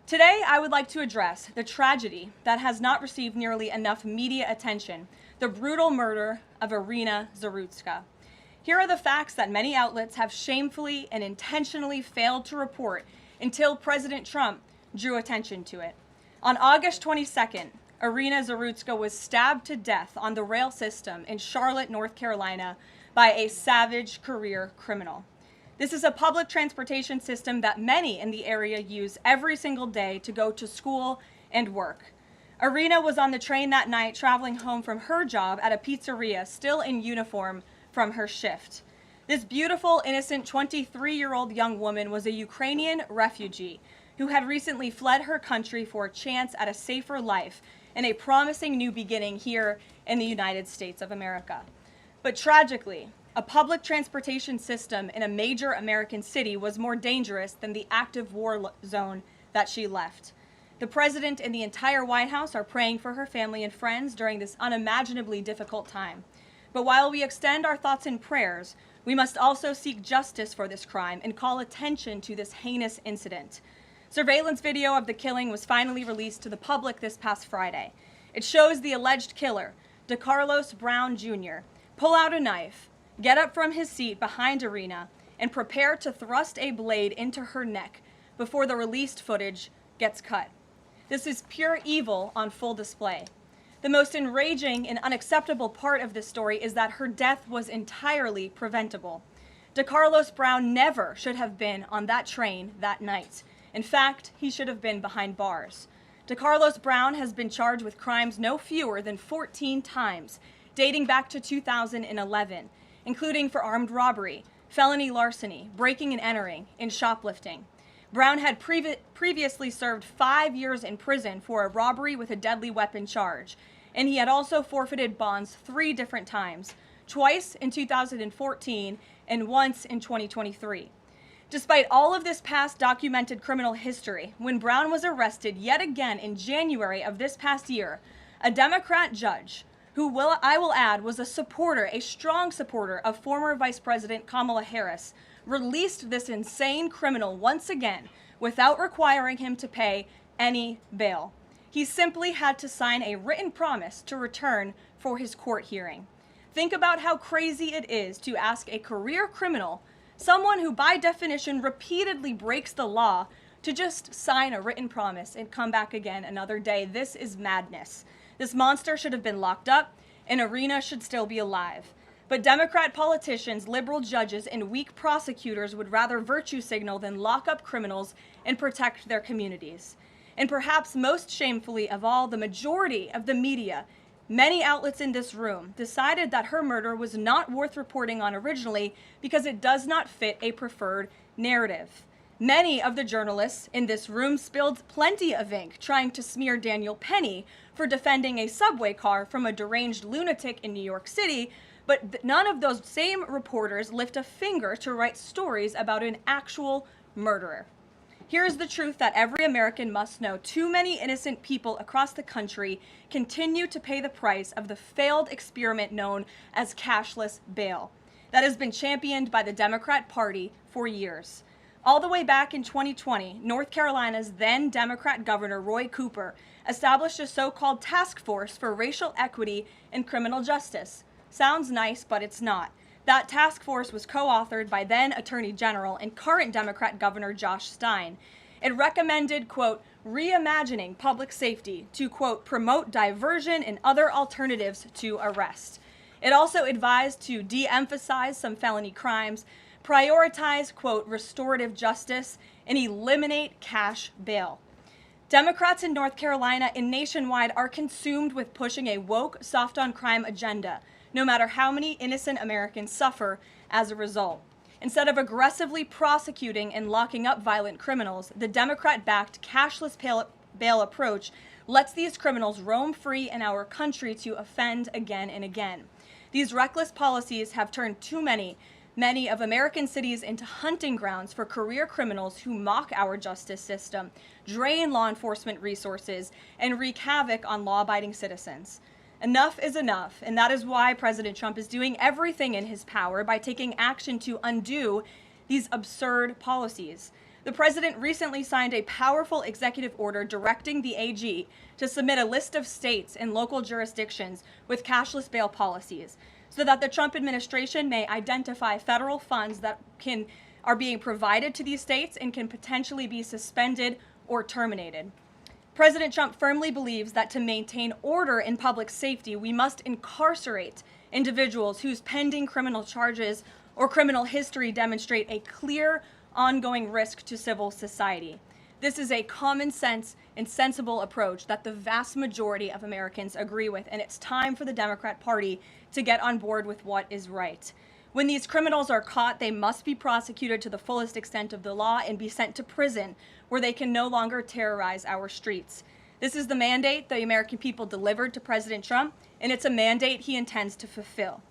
Today, I would like to address the tragedy that has not received nearly enough media attention, the brutal murder of Arena Zarutska. Here are the facts that many outlets have shamefully and intentionally failed to report until President Trump drew attention to it. On August 22nd, Arena Zarutska was stabbed to death on the rail system in Charlotte, North Carolina, by a savage career criminal. This is a public transportation system that many in the area use every single day to go to school and work. Arena was on the train that night traveling home from her job at a pizzeria, still in uniform from her shift. This beautiful, innocent 23-year-old young woman was a Ukrainian refugee who had recently fled her country for a chance at a safer life and a promising new beginning here in the United States of America. But tragically, a public transportation system in a major American city was more dangerous than the active war zone that she left. The president and the entire White House are praying for her family and friends during this unimaginably difficult time. But while we extend our thoughts and prayers, we must also seek justice for this crime and call attention to this heinous incident. Surveillance video of the killing was finally released to the public this past Friday. It shows the alleged killer, DeCarlos Brown Jr., pull out a knife, get up from his seat behind Arena, and prepare to thrust a blade into her neck before the released footage gets cut. This is pure evil on full display. The most enraging and unacceptable part of this story is that her death was entirely preventable. DeCarlos Brown never should have been on that train that night. In fact, he should have been behind bars. DeCarlos Brown has been charged with crimes no fewer than 14 times, dating back to 2011, including for armed robbery, felony larceny, breaking and entering, and shoplifting. Brown had previously served 5 years in prison for a robbery with a deadly weapon charge, and he had also forfeited bonds 3 different times, twice in 2014 and once in 2023. Despite all of this past documented criminal history, when Brown was arrested yet again in January of this past year, a Democrat judge, who I will add was a strong supporter of former Vice President Kamala Harris, released this insane criminal once again without requiring him to pay any bail. He simply had to sign a written promise to return for his court hearing. Think about how crazy it is to ask a career criminal, someone who by definition repeatedly breaks the law, to just sign a written promise and come back again another day. This is madness. This monster should have been locked up, and Arena should still be alive. But Democrat politicians, liberal judges, and weak prosecutors would rather virtue signal than lock up criminals and protect their communities. And perhaps most shamefully of all, the majority of the media, many outlets in this room, decided that her murder was not worth reporting on originally because it does not fit a preferred narrative. Many of the journalists in this room spilled plenty of ink trying to smear Daniel Penny for defending a subway car from a deranged lunatic in New York City, but none of those same reporters lift a finger to write stories about an actual murderer. Here's the truth that every American must know. Too many innocent people across the country continue to pay the price of the failed experiment known as cashless bail that has been championed by the Democrat Party for years. All the way back in 2020, North Carolina's then Democrat Governor Roy Cooper established a so-called task force for racial equity and criminal justice. Sounds nice, but it's not. That task force was co-authored by then Attorney General and current Democrat Governor Josh Stein. It recommended, quote, reimagining public safety to, quote, promote diversion and other alternatives to arrest. It also advised to de-emphasize some felony crimes, prioritize, quote, restorative justice, and eliminate cash bail. Democrats in North Carolina and nationwide are consumed with pushing a woke, soft-on-crime agenda, no matter how many innocent Americans suffer as a result. Instead of aggressively prosecuting and locking up violent criminals, the Democrat-backed cashless bail approach lets these criminals roam free in our country to offend again and again. These reckless policies have turned too many of American cities into hunting grounds for career criminals who mock our justice system, drain law enforcement resources, and wreak havoc on law-abiding citizens. Enough is enough, and that is why President Trump is doing everything in his power by taking action to undo these absurd policies. The president recently signed a powerful executive order directing the AG to submit a list of states and local jurisdictions with cashless bail policies so that the Trump administration may identify federal funds that are being provided to these states and can potentially be suspended or terminated. President Trump firmly believes that to maintain order in public safety, we must incarcerate individuals whose pending criminal charges or criminal history demonstrate a clear, ongoing risk to civil society. This is a common sense and sensible approach that the vast majority of Americans agree with, and it's time for the Democrat Party to get on board with what is right. When these criminals are caught, they must be prosecuted to the fullest extent of the law and be sent to prison, where they can no longer terrorize our streets. This is the mandate the American people delivered to President Trump, and it's a mandate he intends to fulfill.